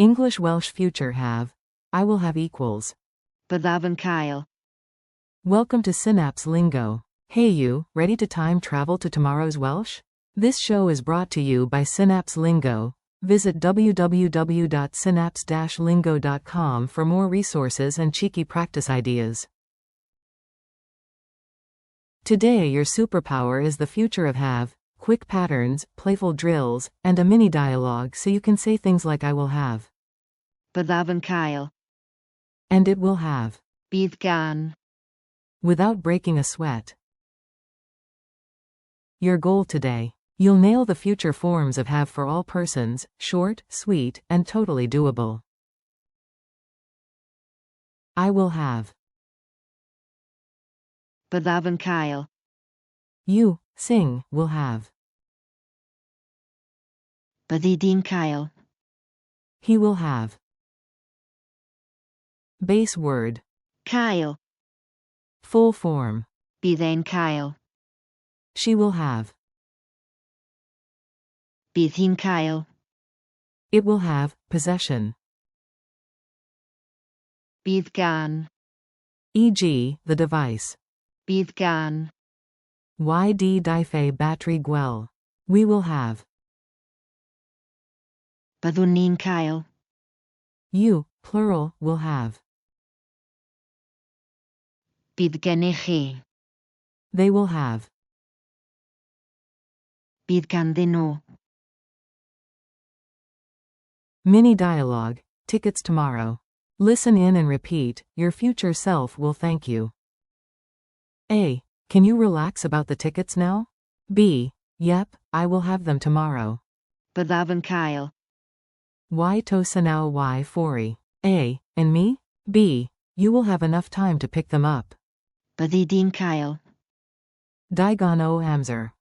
English Welsh future have. I will have equals. Byddaf yn cael. Welcome to Synapse Lingo. Hey you, ready to time travel to tomorrow's Welsh? This show is brought to you by Synapse Lingo. Visit www.synapse-lingo.com for more resources and cheeky practice ideas. Today your superpower is the future of have, quick patterns, playful drills, and a mini dialogue so you can say things like I will have. Byddaf yn cael. And it will have. Bydd gan. Without breaking a sweat. Your goal today. You'll nail the future forms of have for all persons, short, sweet, and totally doable. I will have. Byddaf yn cael. You, sing, will have. Byddi di'n cael. He will have. Base word. Cael. Full form. Bydd e'n cael. She will have. Bydd hi'n cael. It will have, possession. Bydd gan. E.g., the device. Bydd gan. Byddi battery gwell. We will have. Byddwn ni'n cael. You, plural, will have. Bydd gennych chi. They will have. Bydd ganddyn nhw. Mini dialogue. Tickets tomorrow. Listen in and repeat. Your future self will thank you. A. Can you relax about the tickets now? B. Yep, I will have them tomorrow. Byddaf yn cael. To now y fori. A. And me? B. You will have enough time to pick them up. Byddi di'n cael. Digon o amser.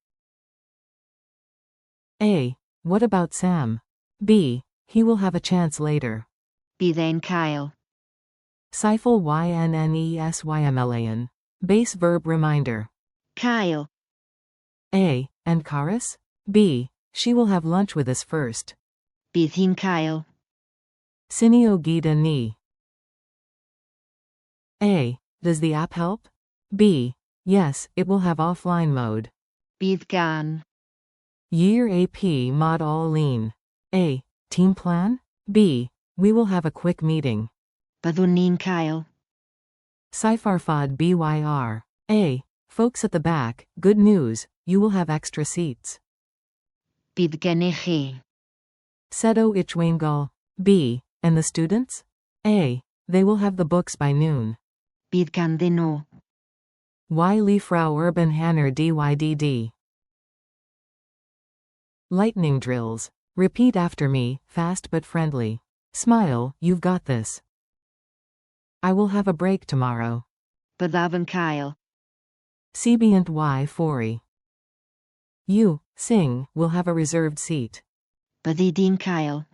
A. What about Sam? B. He will have a chance later. Bydd e'n cael. Seifel ynesymlan. Base verb reminder. Cael. A. And Karis? B. She will have lunch with us first. Bydd hi'n cael. Sinio gyda ni. A. Does the app help? B. Yes, it will have offline mode. Bydd gan. Year AP mod all lean. A. Team plan? B. We will have a quick meeting. Byddwn ni'n cael. Cyfarfod BYR. A. Folks at the back, good news, you will have extra seats. Bydd gennych chi. Sedo Ichwaingal. B. And the students? A. They will have the books by noon. Bydd ganddyn nhw. Frau Urban Hanner DYDD. Lightning drills. Repeat after me, fast but friendly. Smile, you've got this. I will have a break tomorrow. Byddaf yn cael. Sibient y fori. You, sing, will have a reserved seat. Byddi di'n cael.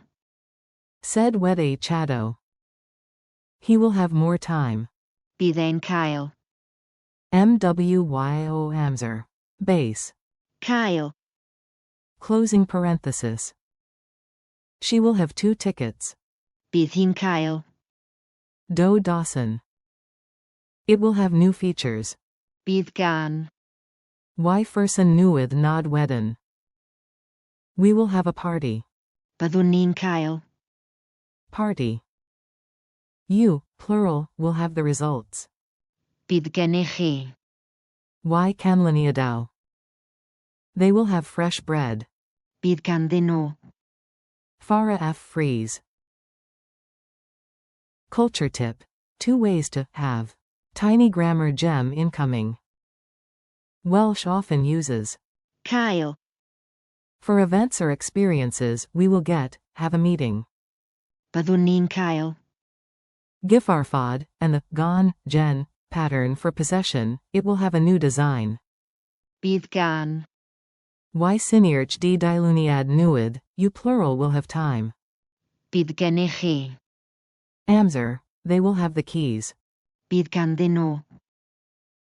Said wedi Chado. He will have more time. Bydd e'n cael. MWYO amser. Base. Cael. Closing parenthesis. She will have 2 tickets. Bydd hi'n cael. Do Dawson. It will have new features. Bydd gan. Fersen newydd nod wedyn. We will have a party. Byddwn ni'n cael. Party. You, plural, will have the results. Bydd gennych chi. Canlyniadaw. They will have fresh bread. Bydd ganddyn nhw. Farah F. Freeze. Culture tip. 2 ways to have. Tiny grammar gem incoming. Welsh often uses Cael. For events or experiences, we will get, have a meeting. Byddwn ni'n cael. Gifarfod, and the gan, gen, pattern for possession, it will have a new design. Bydd gan. Synirch di diluniad nuid, you plural will have time. Bydd gennych chi. Amser, they will have the keys. Bydd ganddyn nhw.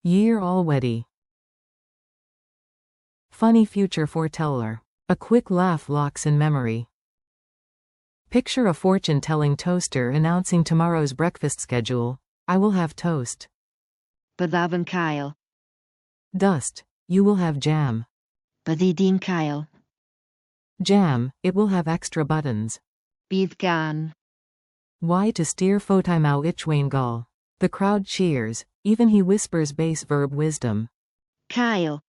Year already. Funny future foreteller. A quick laugh locks in memory. Picture a fortune-telling toaster announcing tomorrow's breakfast schedule. I will have toast. Byddaf yn cael. Dust. You will have jam. Byddi di'n cael. Jam. It will have extra buttons. Bydd gan. Y to steer fotimau ichwain gall. The crowd cheers. Even he whispers base verb wisdom. Cael.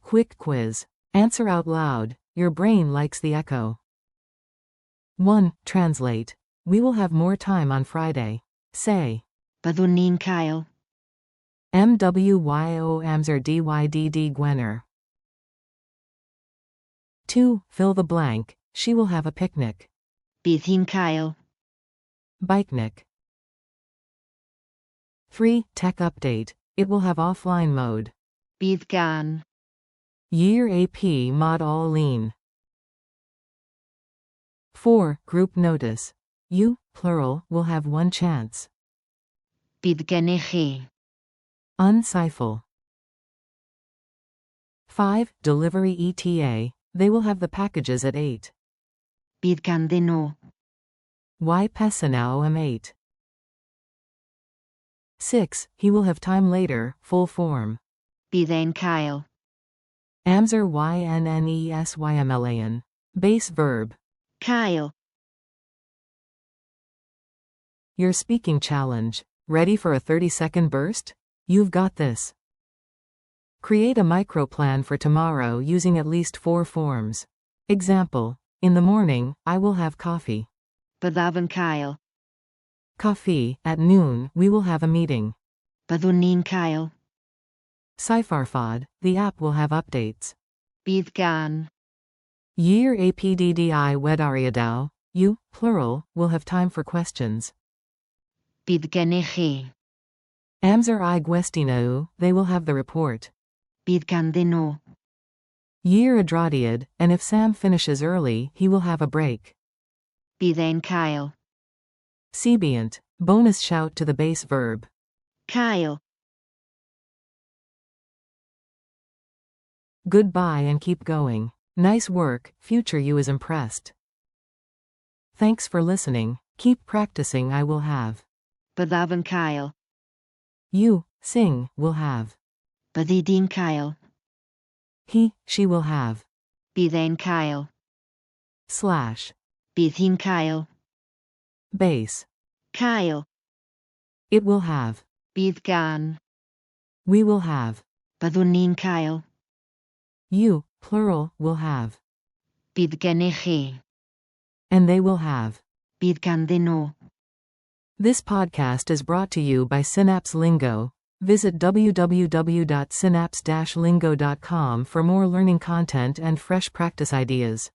Quick quiz. Answer out loud. Your brain likes the echo. 1. Translate. We will have more time on Friday. Say. Byddwn ni'n cael. MWYO Amser DYDD Gwenner. 2. Fill the blank. She will have a picnic. Bydd hi'n cael. Bikenic. 3. Tech update. It will have offline mode. Bydd gan. Year AP mod all lean. 4. Group notice. You, plural, will have one chance. Bydd gennych chi. Uncypher. 5. Delivery ETA. They will have the packages at 8. Bydd ganddyn nhw. Y Pesanau M8. 6. He will have time later, full form. Bydd e'n cael. Amser YNNESYMLAN. Base verb. Cael. Your speaking challenge. Ready for a 30-second burst? You've got this. Create a microplan for tomorrow using at least 4 forms. Example. In the morning, I will have coffee. Byddaf yn cael. Coffee. At noon, we will have a meeting. Byddwn ni'n cael. Cyfarfod. The app will have updates. Bydd gan. Year APDDI Wedariadau. You, plural, will have time for questions. Bydd gennych chi. Amser I Gwestinau. They will have the report. Bydd ganddyn nhw. Year Adradiad. And if Sam finishes early, he will have a break. Bydd e'n cael. Sebient. Bonus shout to the base verb. Cael. Goodbye and keep going. Nice work, future you is impressed. Thanks for listening. Keep practicing. I will have. Byddaf yn cael. You, sing, will have. Byddi di'n cael. He, she will have. Bydd e'n cael. Slash. Bydd hi'n cael. Base. Cael. It will have. Bydd gan. We will have. Byddwn ni'n cael. You, plural, will have. Bydd gennych chi. And they will have. Bydd ganddyn nhw. This podcast is brought to you by Synapse Lingo. Visit www.synapse-lingo.com for more learning content and fresh practice ideas.